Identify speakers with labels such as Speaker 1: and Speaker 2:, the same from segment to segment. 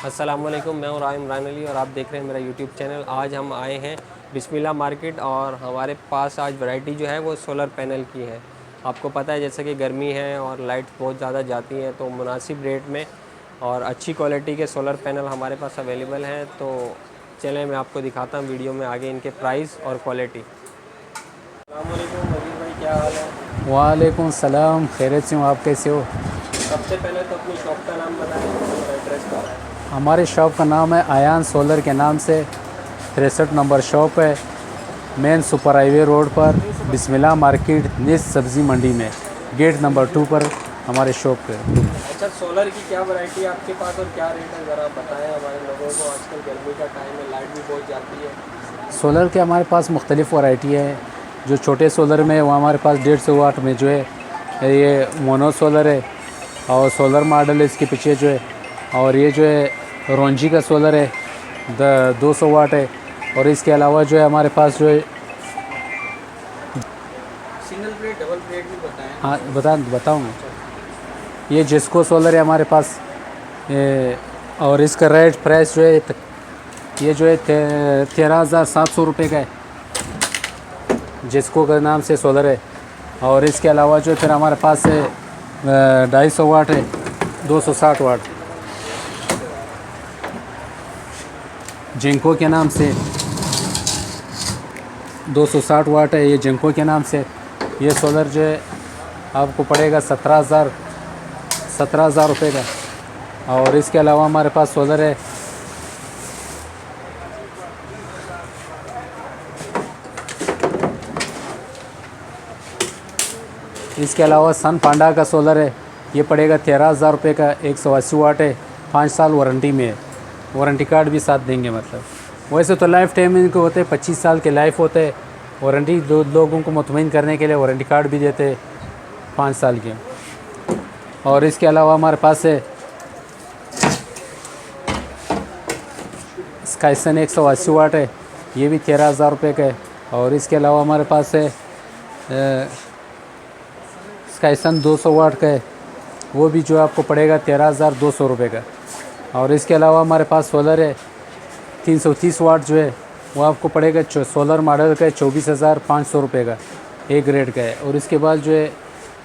Speaker 1: अस्सलामुअलैकुम, मैं हूँ इमरान अली और आप देख रहे हैं मेरा यूट्यूब चैनल। आज हम आए हैं बिस्मिल्लाह मार्केट और हमारे पास आज वैरायटी जो है वो सोलर पैनल की है। आपको पता है जैसे कि गर्मी है और लाइट बहुत ज़्यादा जाती है, तो मुनासिब रेट में और अच्छी क्वालिटी के सोलर पैनल हमारे पास अवेलेबल हैं। तो चलें मैं आपको दिखाता हूँ वीडियो में आगे इनके प्राइस और क्वालिटी। अस्सलामुअलैकुम वजीर भाई, क्या हाल है?
Speaker 2: वालेकुम सलाम, खैरियत से हूँ। आप कैसे हो?
Speaker 1: सबसे पहले तो अपनी शॉप का नाम बताएं और एड्रेस बताएं।
Speaker 2: हमारे शॉप का नाम है आयान सोलर के नाम से। 63 नंबर शॉप है, मेन सुपर हाईवे रोड पर, बिस्मिल्लाह मार्केट निस सब्ज़ी मंडी में, गेट नंबर 2 पर हमारे शॉप पे।
Speaker 1: अच्छा, सोलर की क्या वैरायटी है आपके पास और क्या रेट है, ज़रा बताएं हमारे लोगों को। आजकल गर्मी का टाइम है, लाइट भी बहुत जाती है।
Speaker 2: सोलर के हमारे पास मुख्तलिफ़ वैरायटी है। जो छोटे सोलर में वो हमारे पास 150 वाट में जो है ये मोनो सोलर है, और सोलर मॉडल है इसके पीछे जो है। और ये जो है रोंजी का सोलर है, 200 वाट है। और इसके अलावा जो है हमारे पास जो है,
Speaker 1: सिंगल प्लेट डबल प्लेट भी बताएं।
Speaker 2: हाँ बताऊँगा। ये जिसको सोलर है हमारे पास ये, और इसका रेट प्राइस जो है ये जो है 13,700 रुपये का है, जिसको के नाम से सोलर है। और इसके अलावा जो फिर हमारे पास है 250 वाट है, 260 वाट जिंको के नाम से, 260 वाट है ये जिंको के नाम से। ये सोलर जो है आपको पड़ेगा 17,000 रुपये का। और इसके अलावा हमारे पास सोलर है इसके अलावा सन पांडा का सोलर है, ये पड़ेगा 13,000 रुपये का। 180 वाट है, 5 साल वारंटी में है, वारंटी कार्ड भी साथ देंगे। मतलब वैसे तो लाइफ टाइम इनके होते हैं, 25 साल के लाइफ होते हैं। वारंटी दो लोगों को मुतमईन करने के लिए वारंटी कार्ड भी देते हैं 5 साल के। और इसके अलावा हमारे पास है स्काइसन 180 वाट है, ये भी 13,000 रुपये का है। और इसके अलावा हमारे पास है स्काइसन 200 वाट का है, वो भी जो आपको पड़ेगा 13,200 रुपये का। और इसके अलावा हमारे पास सोलर है 330 वाट जो है, वो आपको पड़ेगा सोलर मॉडल का 24,500 रुपये का, एक ग्रेड का है। और इसके बाद जो है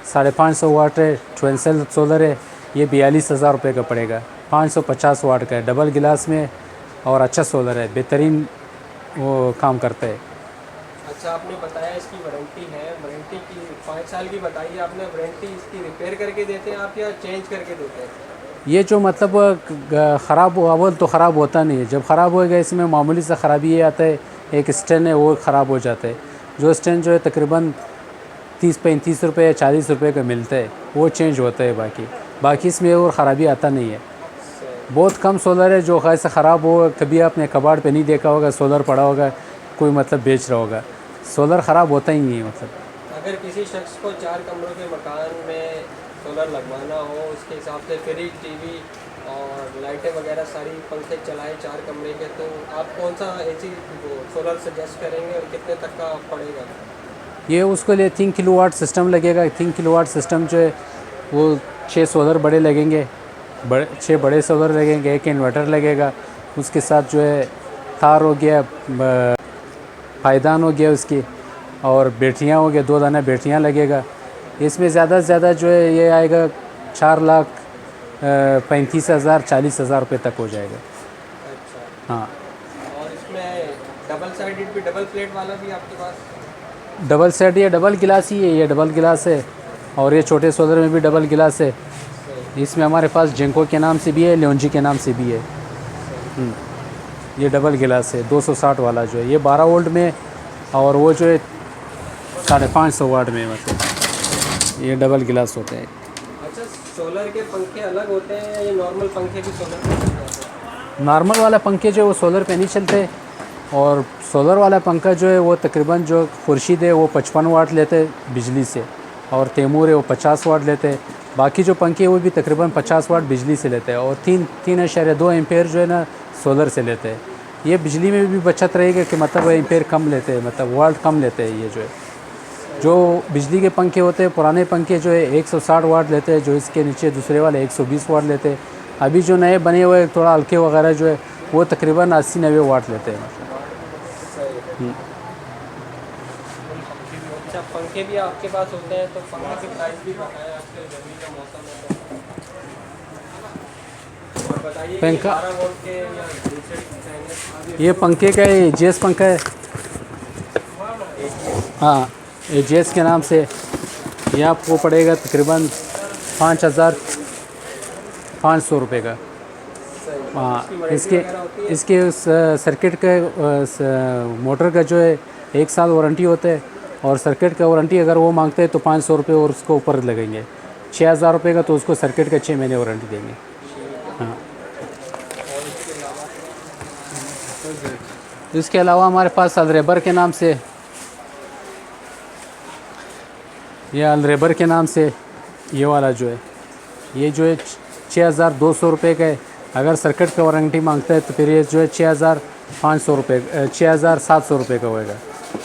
Speaker 2: 550 वाट है ट्वेंसल सोलर है, ये 42,000 रुपये का पड़ेगा। 550 वाट का है, डबल गिलास में और अच्छा सोलर है, बेहतरीन वो काम करता है।
Speaker 1: अच्छा, आपने बताया इसकी वारंटी है, वारंटी की 5 साल की बताइए आपने। वारंटी इसकी रिपेयर करके देते हैं आप या चेंज करके देते हैं?
Speaker 2: ये जो मतलब ख़राब अव्वल तो ख़राब होता नहीं है, जब ख़राब होएगा इसमें मामूली सा ख़राबी ये आता है, एक स्टैंड है वो ख़राब हो जाता है। जो स्टैंड जो है तकरीबन 30-35 रुपये या 40 रुपये का मिलता है, वो चेंज होता है। बाकी इसमें और ख़राबी आता नहीं है। बहुत कम सोलर है जो ऐसा ख़राब हो, कभी आपने कबाड़ पे नहीं देखा होगा सोलर पड़ा होगा कोई मतलब बेच रहा होगा। सोलर ख़राब होता ही नहीं है। मतलब
Speaker 1: अगर किसी शख्स को 4 कमरों के मकान में सोलर लगवाना हो, उसके हिसाब से फ्रिज, टीवी और लाइटें वगैरह सारी पंखे चलाए 4 कमरे के, तो आप कौन सा एसी वो सोलर सजेस्ट करेंगे और कितने तक का पड़ेगा?
Speaker 2: ये उसके लिए 3 किलोवाट सिस्टम लगेगा। 3 किलोवाट सिस्टम जो है वो 6 सोलर बड़े लगेंगे, 6 बड़े सोलर लगेंगे, एक इन्वर्टर लगेगा। उसके साथ जो है तार हो गया, पायदान हो गया उसकी, और बैटरियाँ हो गया, 2 दाना बैटरियाँ लगेगा। इसमें ज़्यादा से ज़्यादा जो है ये आएगा 4,35,000 40,000 रुपये तक हो जाएगा।
Speaker 1: अच्छा,
Speaker 2: हाँ,
Speaker 1: और इसमें डबल साइडेड भी, डबल प्लेट वाला भी आपके पास?
Speaker 2: डबल सेट, ये डबल गिलास ही है, ये डबल गिलास है। और ये छोटे सोलर में भी डबल गिलास है। इसमें हमारे पास जिंको के नाम से भी है, लियोंजी के नाम से भी है। ये डबल गिलास है 260 वाला जो है, ये 12 वोल्ट में, और वो जो है 550 वाट में। मतलब ये डबल गिलास होते हैं।
Speaker 1: अच्छा, सोलर के पंखे अलग होते हैं या ये नॉर्मल पंखे भी सोलर पे चल जाते हैं?
Speaker 2: नॉर्मल वाला पंखे जो वो सोलर पे नहीं चलते, और सोलर वाला पंखा जो है वो तकरीबन जो खुर्शीद है वो 55 वाट लेते बिजली से, और तैमूर है वो 50 वाट लेते। बाकी जो पंखे वो भी तकरीबन 50 वाट बिजली से लेते हैं, और 3.2 एम्पेयर जो है ना सोलर से लेते हैं। ये बिजली में भी बचत रहेगी कि मतलब एम्पेयर कम लेते हैं, मतलब वाट कम लेते हैं। ये जो है जो बिजली के पंखे होते हैं पुराने पंखे जो है 160 वाट लेते हैं, जो इसके नीचे दूसरे वाले 120 वाट लेते हैं। अभी जो नए बने हुए थोड़ा हल्के वगैरह जो है वो तकरीबन 80-90 वाट लेते हैं।
Speaker 1: अच्छा, पंखे भी आपके पास होते हैं, तो पंखे के प्राइस भी बताएं, आजकल गर्मी का मौसम है तो। और बताइए कि
Speaker 2: पंखा
Speaker 1: 12 वोल्ट के या दूसरे फैन
Speaker 2: ये पंखे का एजीएस पंखा है। हाँ, एजीएस के नाम से ये आपको पड़ेगा तकरीबन 5,500 रुपये का। हाँ, इसके उस सर्किट के मोटर का जो है 1 साल वारंटी होता है, और सर्किट का वारंटी अगर वो मांगते हैं तो 500 रुपये और उसको ऊपर लगेंगे। 6,000 रुपये का तो उसको सर्किट का 6 महीने वारंटी देंगे। हाँ, इसके अलावा हमारे पास अलरेबर के नाम से, ये अलरेबर के नाम से ये वाला जो है, ये जो है 6,200 रुपये का है। अगर सर्किट का वारंटी मांगता है तो फिर ये जो है 6,500 रुपये 6,700 रुपये का होएगा।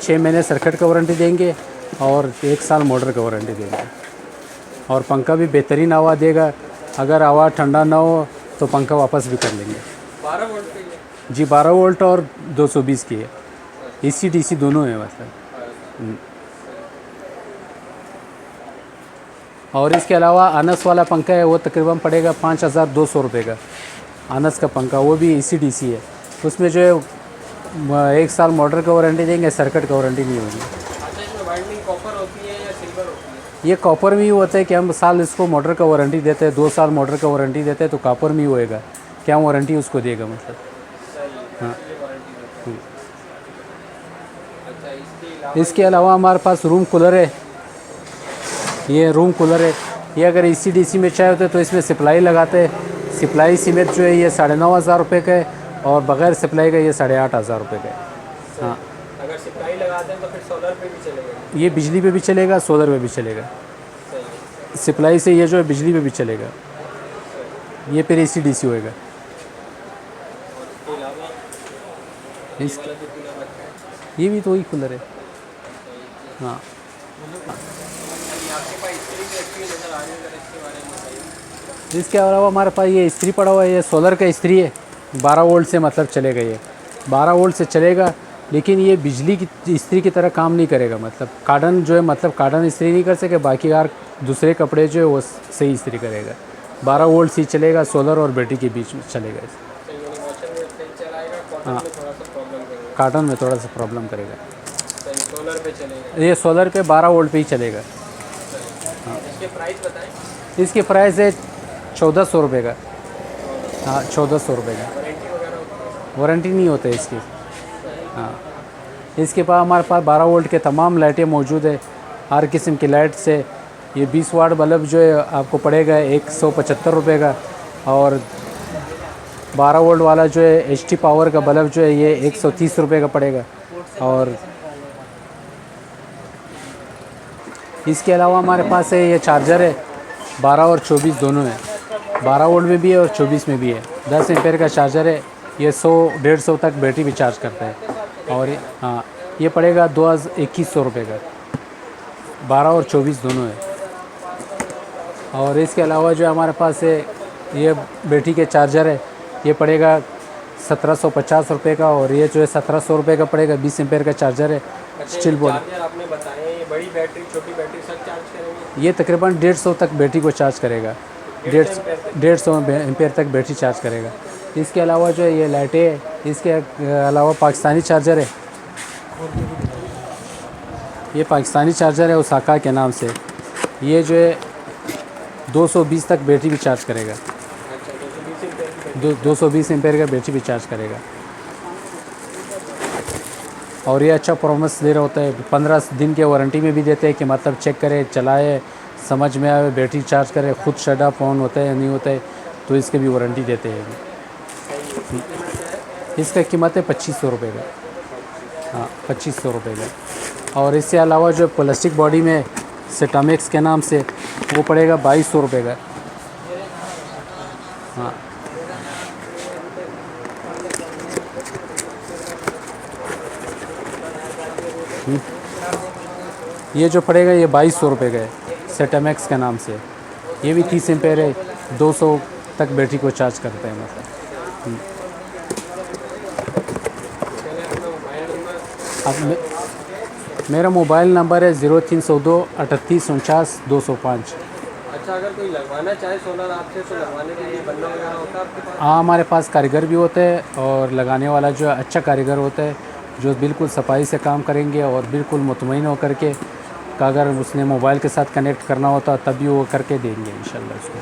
Speaker 2: 6 महीने सर्किट का वारंटी देंगे और 1 साल मोटर का वारंटी देंगे। और पंखा भी बेहतरीन हवा देगा। अगर हवा ठंडा ना हो तो पंखा वापस भी कर लेंगे।
Speaker 1: 12 वोल्ट के लिए
Speaker 2: जी, 12 वोल्ट और 220 की है, AC DC दोनों है मतलब। और इसके अलावा अनस वाला पंखा है, वो तकरीबन पड़ेगा 5,200 रुपये का। अनस का पंखा वो भी AC DC है, उसमें जो है 1 साल मोटर का वारंटी देंगे, सर्किट का वारंटी नहीं होगी।
Speaker 1: अच्छा, इसमें वाइंडिंग कॉपर होती है या सिल्वर होती है?
Speaker 2: ये कॉपर में ही होता है कि हम साल इसको मोटर का वारंटी देते हैं, 2 साल मोटर का वारंटी देते हैं, तो कॉपर में ही होएगा क्या वारंटी उसको देगा मतलब। हाँ। इसके अलावा हमारे पास रूम कूलर है। ये रूम कूलर है, ये अगर AC DC में चाहिए होते तो इसमें सप्लाई लगाते हैं। सप्लाई सीमेंट जो है ये 9,500 रुपये का है, और बग़ैर सप्लाई का ये 8,500 रुपये का है। हाँ,
Speaker 1: अगर सप्लाई लगाते हैं तो फिर सोलर पे भी चलेगा?
Speaker 2: ये बिजली पे भी चलेगा, सोलर पे भी चलेगा। सप्लाई से ये जो है बिजली पे भी चलेगा, ये फिर AC DC होएगा। इस ये भी तो वही कूलर है। हाँ, इसके अलावा हमारे पास ये इस्त्री पड़ा हुआ है, ये सोलर का इस्त्री है। 12 वोल्ट से मतलब चलेगा, ये 12 वोल्ट से चलेगा, लेकिन ये बिजली की इस्त्री की तरह काम नहीं करेगा। मतलब कार्डन जो है, मतलब कार्डन इस्त्री नहीं कर सके, बाकी यार दूसरे कपड़े जो है वो सही इस्त्री करेगा। 12 वोल्ट से चलेगा, सोलर और बैटरी के बीच में चलेगा। हाँ, कार्टन में थोड़ा सा प्रॉब्लम करेगा।
Speaker 1: सोलर पे चलेगा?
Speaker 2: ये सोलर पे 12 वोल्ट पे ही चलेगा।
Speaker 1: इसके प्राइस बताएं।
Speaker 2: इसके प्राइस है 1,400 रुपये का। हाँ, 1,400 रुपये का।
Speaker 1: वारंटी वगैरह होती है?
Speaker 2: वारंटी नहीं होता है इसकी। हाँ, इसके पास हमारे पास 12 वोल्ट के तमाम लाइटें मौजूद है, हर किस्म की लाइट से। ये 20 वाट बल्ब जो है आपको पड़ेगा 175 रुपये का, और 12 वोल्ट वाला जो है HT पावर का बल्ब जो है ये 130 रुपये का पड़ेगा। और इसके अलावा हमारे पास है ये चार्जर है, 12 और 24 दोनों है। 12 वोल्ट में भी है और 24 में भी है। 10 एम्पेयर का चार्जर है, ये 100-150 तक बैटरी भी चार्ज करता है। और हाँ, ये पड़ेगा 2,2100 रुपये का। 12 और 24 दोनों है। और इसके अलावा जो हमारे पास है ये बैटरी के चार्जर है, ये पड़ेगा 1,750 रुपये का, और ये जो है 1,700 रुपये का पड़ेगा। 20 एम्पेयर का चार्जर है, स्टील बॉडी।
Speaker 1: चार्जर आपने बताया, ये बड़ी बैटरी छोटी बैटरी सब चार्ज करेंगे?
Speaker 2: ये तकरीबन 150 तक बैटरी को चार्ज करेगा, 150 एम्पेयर तक बैटरी चार्ज करेगा। इसके अलावा जो है ये लाइटें है, इसके अलावा पाकिस्तानी चार्जर है। ये पाकिस्तानी चार्जर है ओसाका के नाम से, ये जो है 220 तक बैटरी भी चार्ज करेगा। 220 एम्पेयर का बैटरी भी चार्ज करेगा। और ये अच्छा परफॉर्मेंस दे रहा होता है। 15 दिन के वारंटी में भी देते हैं कि मतलब चेक करे, चलाए, समझ में आए, बैटरी चार्ज करे, खुद शट ऑफ ऑन होता है या नहीं होता है, तो इसके भी वारंटी देते हैं। इसका कीमत है 2,500 रुपये का। हाँ, 2,500 रुपये का। और इससे अलावा जो प्लास्टिक बॉडी में सेटामिक्स के नाम से, वो पड़ेगा 2,200 रुपये का। हाँ, ये जो पड़ेगा ये 2,200 रुपये का है, सेटामैक्स के नाम से। ये भी 30 एम्पेयर है, तक बैटरी को चार्ज करते हैं मतलब। अब मेरा मोबाइल नंबर है 0302 38 49 205।
Speaker 1: अच्छा, अगर कोई लगवाना चाहे सोलर आपसे तो लगवाने के लिए बंदा वगैरह होता है आपके पास?
Speaker 2: हाँ, हमारे पास कारीगर भी होते हैं और लगाने वाला जो है अच्छा कारीगर होता है, जो बिल्कुल सफाई से काम करेंगे और बिल्कुल मुतमईन होकर के का अगर उसने मोबाइल के साथ कनेक्ट करना होता तभी वो करके देंगे इंशाल्लाह उसको।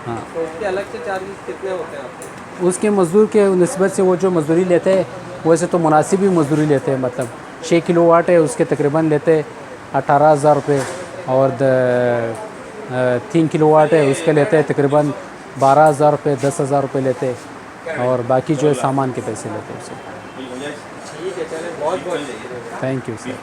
Speaker 2: हाँ,
Speaker 1: तो उसके अलग से चार्जेस कितने होते हैं आपके?
Speaker 2: उसके मज़दूर के निस्बत से वो जो मज़दूरी लेते हैं वैसे तो मुनासिब ही मज़दूरी लेते हैं। मतलब 6 किलोवाट है उसके तकरीबन लेते 18,000 रुपये, और 3 किलोवाट है उसके लेते हैं तकरीबन 12,000 रुपये 10,000 रुपये लेते, और बाकी जो है सामान के पैसे लेते हैं उससे।
Speaker 1: ठीक है, चले, बहुत बहुत शुक्रिया।
Speaker 2: Thank you sir.